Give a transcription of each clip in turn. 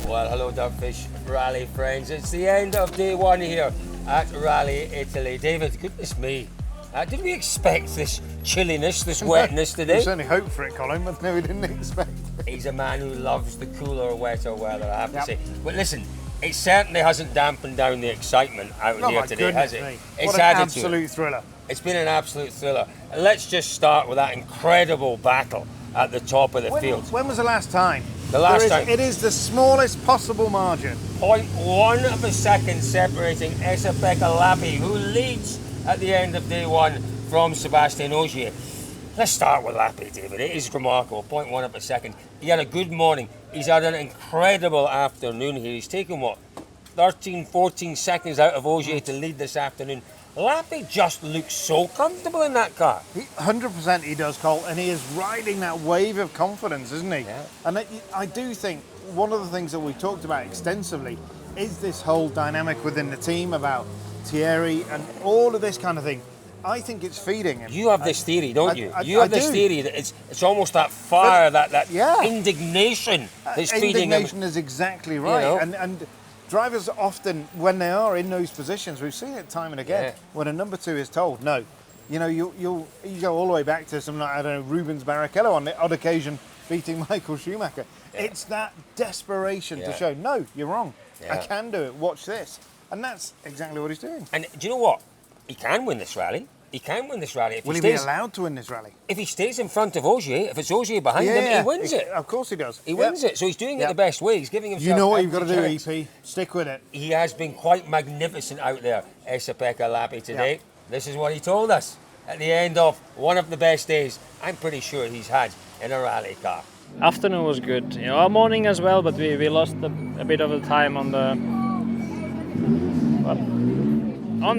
Well, hello Dogfish Rally friends. It's the end of day one here at Rally Italy. David, goodness me. Did we expect this chilliness, this wetness today? We certainly hoped for it, Colin, but no, we didn't expect it. He's a man who loves the cooler, wetter weather, I have to say. But listen, it certainly hasn't dampened down the excitement out here today, has it? What an absolute thriller. It's been an absolute thriller. Let's just start with that incredible battle at the top of the field. When was the last time? The last time. It is the smallest possible margin. 0.1 of a second separating Esa-Pekka Lappi, who leads at the end of day one from Sebastian Ogier. Let's start with Lappi, David. It is remarkable, 0.1 of a second. He had a good morning. He's had an incredible afternoon here. He's taken, 13, 14 seconds out of Ogier to lead this afternoon. Lappi just looks so comfortable in that car. 100% he does, Cole, and he is riding that wave of confidence, isn't he? Yeah. And I do think one of the things that we talked about extensively is this whole dynamic within the team about Thierry and all of this kind of thing. I think it's feeding him. You have this theory, don't you? You have this theory that it's almost that fire, that indignation that's feeding him. Indignation is exactly right. You know? And drivers often, when they are in those positions, we've seen it time and again, when a number two is told no. You know, you go all the way back to some, I don't know, Rubens Barrichello on the odd occasion beating Michael Schumacher. Yeah. It's that desperation to show, no, you're wrong. I can do it. Watch this. And that's exactly what he's doing. And do you know what? He can win this rally. He can win this rally. If Will he be allowed to win this rally? If he stays in front of Ogier, if it's Ogier behind him, he wins it. Of course he does. He wins it. So he's doing it the best way. He's giving himself. You know what you've got to do, EP. Stick with it. He has been quite magnificent out there, Esa-Pekka Lappi today. Yep. This is what he told us at the end of one of the best days I'm pretty sure he's had in a rally car. Afternoon was good. You know, our morning as well, but we lost a bit of the time on the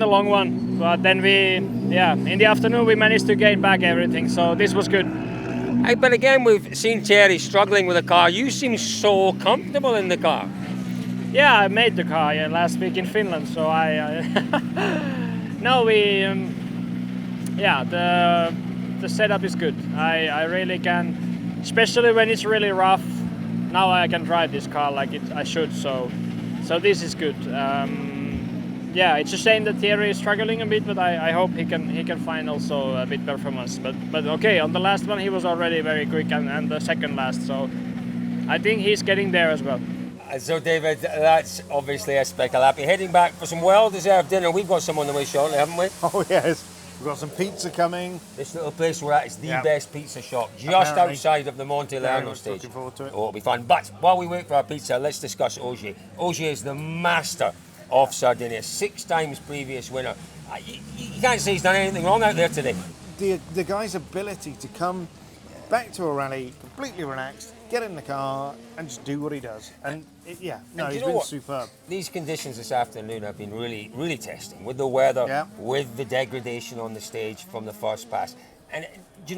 long one. But then in the afternoon we managed to gain back everything, so this was good. But again, we've seen Thierry struggling with the car. You seem so comfortable in the car. Yeah, I made the car last week in Finland, so the setup is good. I really can, especially when it's really rough. Now I can drive this car like I should, so this is good. It's a shame that Thierry is struggling a bit, but I hope he can find also a bit performance. But okay, on the last one he was already very quick and the second last, so I think he's getting there as well. So David, that's obviously Esa-Pekka Lappi heading back for some well-deserved dinner. We've got some on the way shortly, haven't we? Oh yes, we've got some pizza coming. This little place we're at is the best pizza shop, just outside of the Monte Lerno stage. Looking forward to it. Oh, it'll be fun. But while we wait for our pizza, let's discuss Ogier. Ogier is the master of Sardinia, 6 times previous winner. You can't say he's done anything wrong out there today. The guy's ability to come back to a rally completely relaxed, get in the car and just do what he does. And he's been superb. These conditions this afternoon have been really, really testing with the weather, with the degradation on the stage from the first pass. And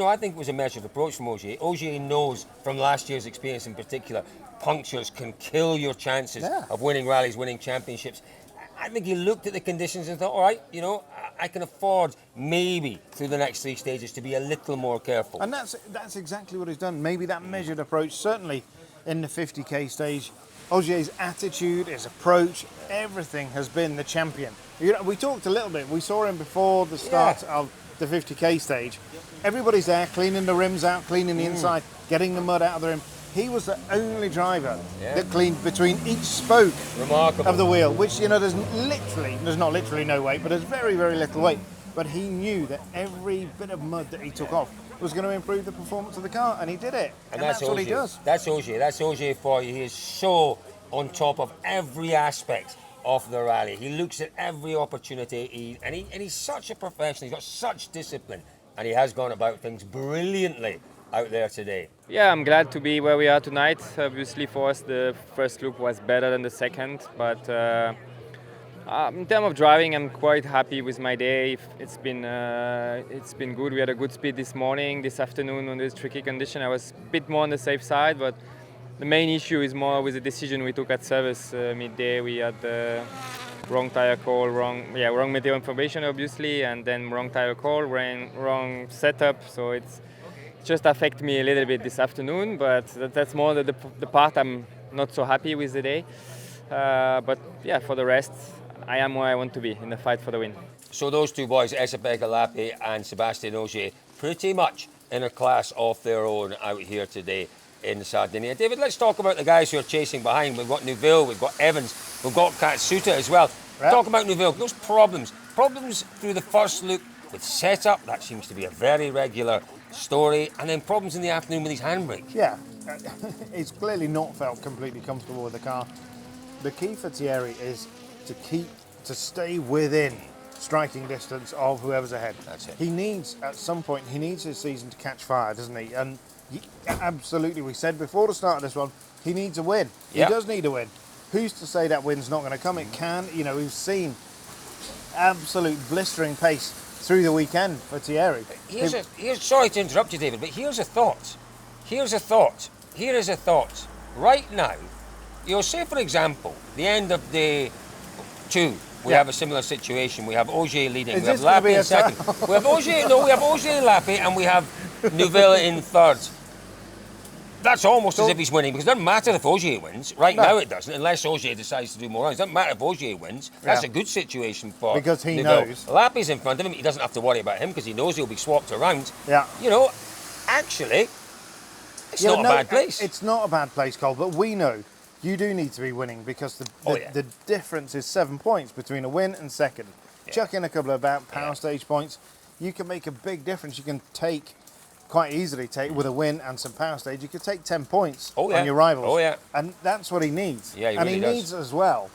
I think it was a measured approach from Ogier. Ogier knows from last year's experience in particular, punctures can kill your chances of winning rallies, winning championships. I think he looked at the conditions and thought, all right, I can afford maybe through the next 3 stages to be a little more careful. And that's exactly what he's done. Maybe that measured approach, certainly in the 50k stage. Ogier's attitude, his approach, everything has been the champion. We talked a little bit. We saw him before the start of the 50k stage. Everybody's there cleaning the rims out, cleaning the inside, getting the mud out of the rim. He was the only driver that cleaned between each spoke of the wheel, which, there's not literally no weight, but there's very, very little weight. But he knew that every bit of mud that he took off was going to improve the performance of the car, and he did it. And that's what he does. That's Ogier. That's Ogier for you. He is so on top of every aspect of the rally. He looks at every opportunity, and he's such a professional. He's got such discipline, and he has gone about things brilliantly out there today. Yeah, I'm glad to be where we are tonight. Obviously for us the first loop was better than the second, but in terms of driving I'm quite happy with my day. It's been good. We had a good speed this morning. This afternoon on this tricky condition I was a bit more on the safe side, but the main issue is more with the decision we took at service midday. We had wrong tire call, wrong meteor information obviously, and then wrong tire call, wrong setup, so it's just affect me a little bit this afternoon, but that's more the part I'm not so happy with the day. But yeah, for the rest, I am where I want to be in the fight for the win. So those two boys, Esa-Pekka Lappi and Sébastien Ogier, pretty much in a class of their own out here today in Sardinia. David, let's talk about the guys who are chasing behind. We've got Neuville, we've got Evans, we've got Katsuta as well. Right. Talk about Neuville, those problems through the first loop with setup, that seems to be a very regular story, and then problems in the afternoon with his handbrake. Yeah, it's clearly not felt completely comfortable with the car. The key for Thierry is to stay within striking distance of whoever's ahead. That's it. He needs, at some point, his season to catch fire, doesn't he? And absolutely, we said before the start of this one, he needs a win. Yep. He does need a win. Who's to say that win's not going to come? It can. We've seen absolute blistering pace through the weekend for Thierry. Sorry to interrupt you, David, but here's a thought. Here is a thought. Right now, say for example, the end of day 2, we have a similar situation. We have Ogier leading, we have Lappi in second. We have Ogier and Lappi, and we have Neuville in third. That's almost as if he's winning, because it doesn't matter if Ogier wins. Right now it doesn't, unless Ogier decides to do more runs. It doesn't matter if Ogier wins. That's a good situation for because he Neuville. knows. Lappi's in front of him. He doesn't have to worry about him because he knows he'll be swapped around. Yeah. Actually, it's not a bad place. It's not a bad place, Cole, but we know you do need to be winning because the difference is 7 points between a win and second. Yeah. Chuck in a couple of power stage points, you can make a big difference. You can quite easily take with a win and some power stage, you could take 10 points on your rivals. Oh yeah. And that's what he needs. Yeah, he needs as well.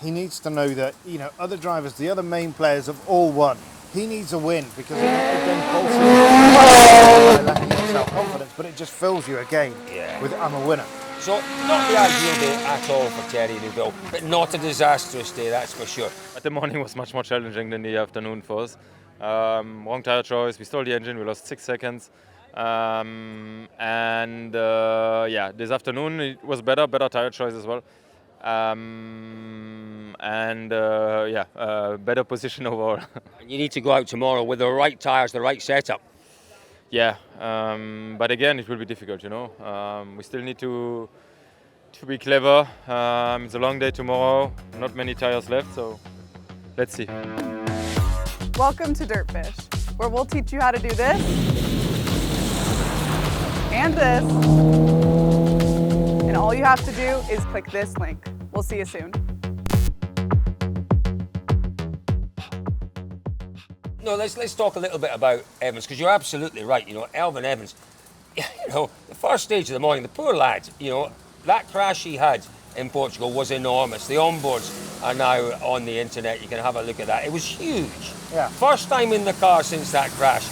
He needs to know that, other drivers, the other main players have all won. He needs a win because it then pulses lacking self-confidence, but it just fills you again with I'm a winner. So not the ideal day at all for Thierry Neuville, but not a disastrous day, that's for sure. But the morning was much more challenging than the afternoon for us. Wrong tire choice, we stole the engine, we lost 6 seconds. This afternoon it was better tire choice as well. Better position overall. And you need to go out tomorrow with the right tyres, the right setup. Yeah, but again it will be difficult, we still need to be clever. It's a long day tomorrow, not many tires left, so let's see. Welcome to Dirtfish, where we'll teach you how to do this and this, and all you have to do is click this link. We'll see you soon. No, let's talk a little bit about Evans, because you're absolutely right. Elvin Evans, the first stage of the morning, the poor lad, that crash he had in Portugal was enormous. The onboards are now on the internet. You can have a look at that. It was huge. Yeah. First time in the car since that crash.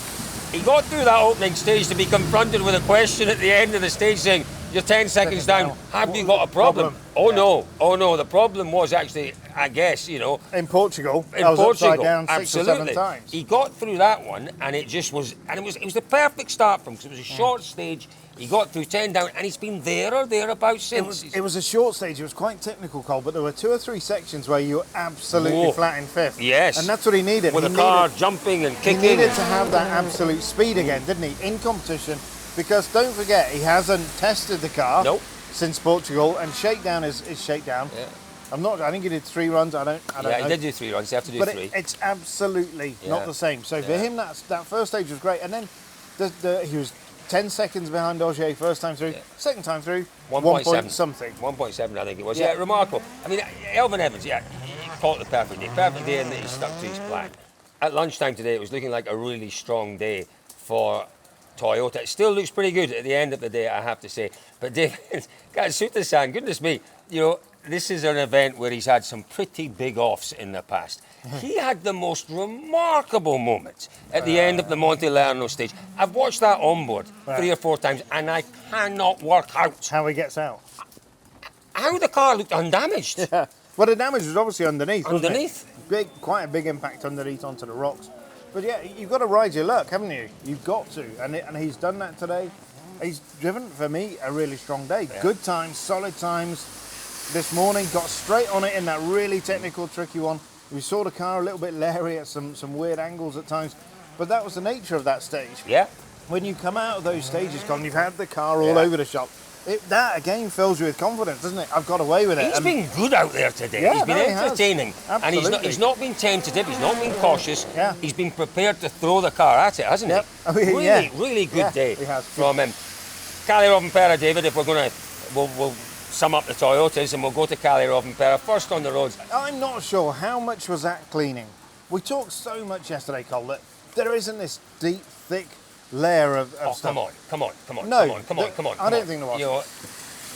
He got through that opening stage to be confronted with a question at the end of the stage saying, you're 10 seconds down, have you got a problem? Oh no, the problem was actually, I guess, in Portugal, I was upside down 6 or 7 times. He got through that one, and it was the perfect start for him, because it was a short stage. He got through 10 down, and he's been there or thereabouts since. It was a short stage. It was quite technical, Cole, but there were 2 or 3 sections where you were absolutely flat in fifth. Yes. And that's what he needed. With the car jumping and kicking. He needed to have that absolute speed again, didn't he, in competition? Because don't forget, he hasn't tested the car since Portugal, and shakedown is shakedown. Yeah. I think he did 3 runs. I don't know. He did do 3 runs. You have to do 3. But it's absolutely not the same. So for him, that first stage was great. And then he was 10 seconds behind Ogier first time through. Second time through, 1.7 something. 1.7, I think it was. Yeah, remarkable. I mean, Elvin Evans, he caught the perfect day. Perfect day, and he stuck to his plan. At lunchtime today, it was looking like a really strong day for Toyota. It still looks pretty good at the end of the day, I have to say. But David, Katsuta-san, goodness me, this is an event where he's had some pretty big offs in the past. He had the most remarkable moment at the end of the Monte Lerno stage. I've watched that onboard 3 or 4 times, and I cannot work out how he gets out. How the car looked undamaged. Yeah. Well, the damage was obviously underneath. Underneath? Quite a big impact underneath onto the rocks. But yeah, you've got to ride your luck, haven't you? You've got to. And he's done that today. He's driven, for me, a really strong day. Yeah. Good times, solid times. This morning, got straight on it in that really technical, tricky one. We saw the car a little bit leery at some weird angles at times. But that was the nature of that stage. Yeah. When you come out of those stages, Colin, you've had the car all over the shop. that again fills you with confidence, doesn't it? I've got away with it. He's been good out there today. Yeah, He's been no, he has. entertaining, and he's not been tentative. He's not been cautious. Yeah. He's been prepared to throw the car at it, hasn't Yep. he? I mean, Really good day he has. from him. Kalle Rovanperä, David. If we're going to, we'll sum up the Toyotas and we'll go to Kalle Rovanperä first on the roads. I'm not sure how much was that cleaning. We talked so much yesterday, Cole, that there isn't this deep, thick layer of stuff. Come on. No, Come on. I don't think there was. You know,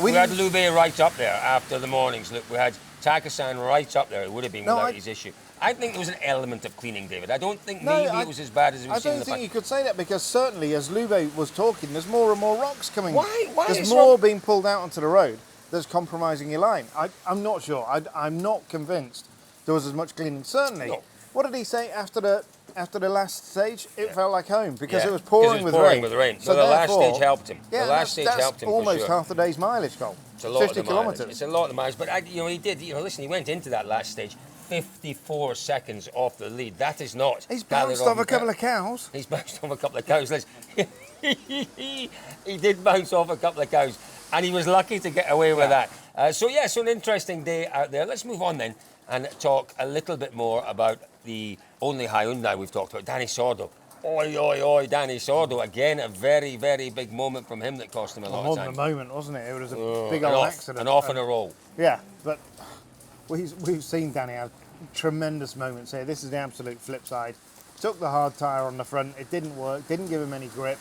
we had Lube right up there after the mornings. Look, we had Takasan right up there. It would have been without his issue. I think there was an element of cleaning, David. I don't think maybe it was as bad as we've seen in the past. I don't think you could say that because certainly as Lube was talking, there's more and more rocks coming. Why There's more being pulled out onto the road that's compromising your line. I'm not sure. I'm not convinced there was as much cleaning. Certainly. No. What did he say after the last stage? It felt like home because it was pouring with rain. So the last stage helped him. Yeah, the last stage helped him almost for sure. half the day's mileage, Cole. It's a lot 50 of the mileage. kilometres. It's a lot of the mileage. But he did. Listen, he went into that last stage 54 seconds off the lead. That is not. He's bounced off a couple of cows. He's bounced off a couple of cows. He did bounce off a couple of cows, and he was lucky to get away with that. So an interesting day out there. Let's move on then and talk a little bit more about the only Hyundai we've talked about, Danny Sordo. Oi, Danny Sordo. Again, a very, very big moment from him that cost him a lot of time. More than a moment, wasn't it? It was a big old accident. And off in a roll. Yeah, but we've seen Danny have tremendous moments here. This is the absolute flip side. Took the hard tyre on the front. It didn't work. Didn't give him any grip.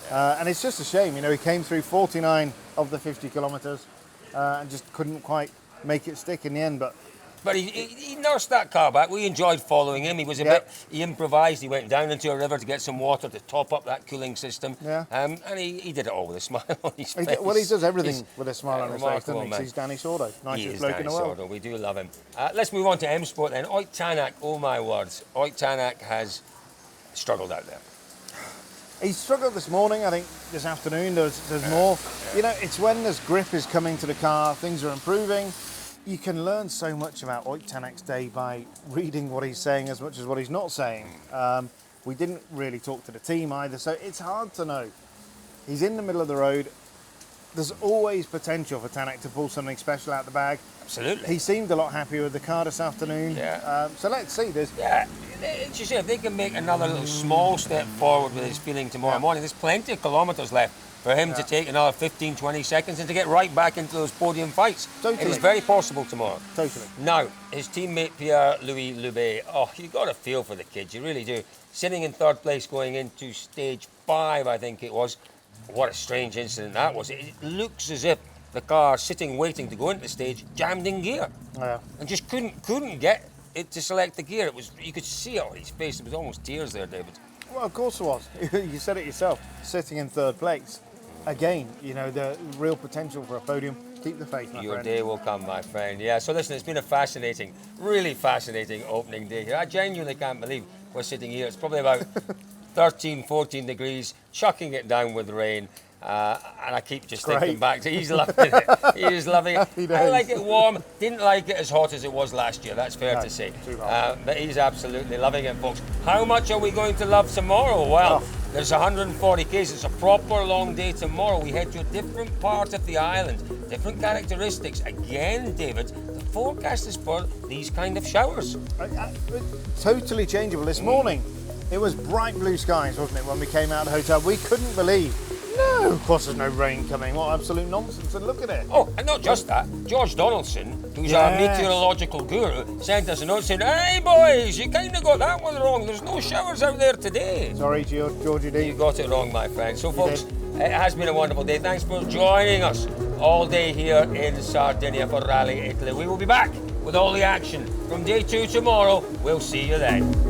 And it's just a shame. He came through 49 of the 50 kilometres and just couldn't quite make it stick in the end. But he nursed that car back. We enjoyed following him. He was he improvised. He went down into a river to get some water to top up that cooling system. Yeah. And he did it all with a smile on his face. He does everything with a smile on his face, doesn't he? He's Danny Sordo. Nicest bloke in the world. Sordo. We do love him. Let's move on to M Sport then. Ott Tanak, oh my words. Ott Tanak has struggled out there. He struggled this morning. I think this afternoon there's more. It's when this grip is coming to the car, things are improving. You can learn so much about Ott Tanak's day by reading what he's saying as much as what he's not saying. We didn't really talk to the team either, so it's hard to know. He's in the middle of the road. There's always potential for Tanak to pull something special out the bag. Absolutely. He seemed a lot happier with the car this afternoon. Yeah. So let's see. As you say, if they can make another little small step forward with his feeling tomorrow morning, there's plenty of kilometres left for him to take another 15, 20 seconds and to get right back into those podium fights. Totally. It is very possible tomorrow. Totally. Now, his teammate Pierre-Louis Lube, you got a feel for the kid, you really do. Sitting in third place going into stage 5, I think it was. What a strange incident that was. It looks as if the car sitting waiting to go into the stage jammed in gear. Yeah. And just couldn't get it to select the gear. You could see it on his face. There was almost tears there, David. Well, of course it was. You said it yourself. Sitting in third place. Again, the real potential for a podium. Keep the faith, my friend. Your day will come, my friend. Yeah, so listen, it's been a really fascinating opening day here. I genuinely can't believe we're sitting here. It's probably about 13, 14 degrees, chucking it down with rain. And I keep just thinking back to he's loving it. He is loving it. I like it warm. Didn't like it as hot as it was last year. That's fair to say. But he's absolutely loving it, folks. How much are we going to love tomorrow? Well, there's 140 k's. It's a proper long day tomorrow. We head to a different part of the island, different characteristics. Again, David, the forecast is for these kind of showers. Totally changeable. This morning, it was bright blue skies, wasn't it, when we came out of the hotel? We couldn't believe. No, of course there's no rain coming. What absolute nonsense, and look at it. Oh, and not just that. George Donaldson, who's our meteorological guru, sent us a note saying, hey boys, you kind of got that one wrong. There's no showers out there today. Sorry, Georgie D. You got it wrong, my friend. So folks, it has been a wonderful day. Thanks for joining us all day here in Sardinia for Rally Italy. We will be back with all the action from day 2 tomorrow. We'll see you then.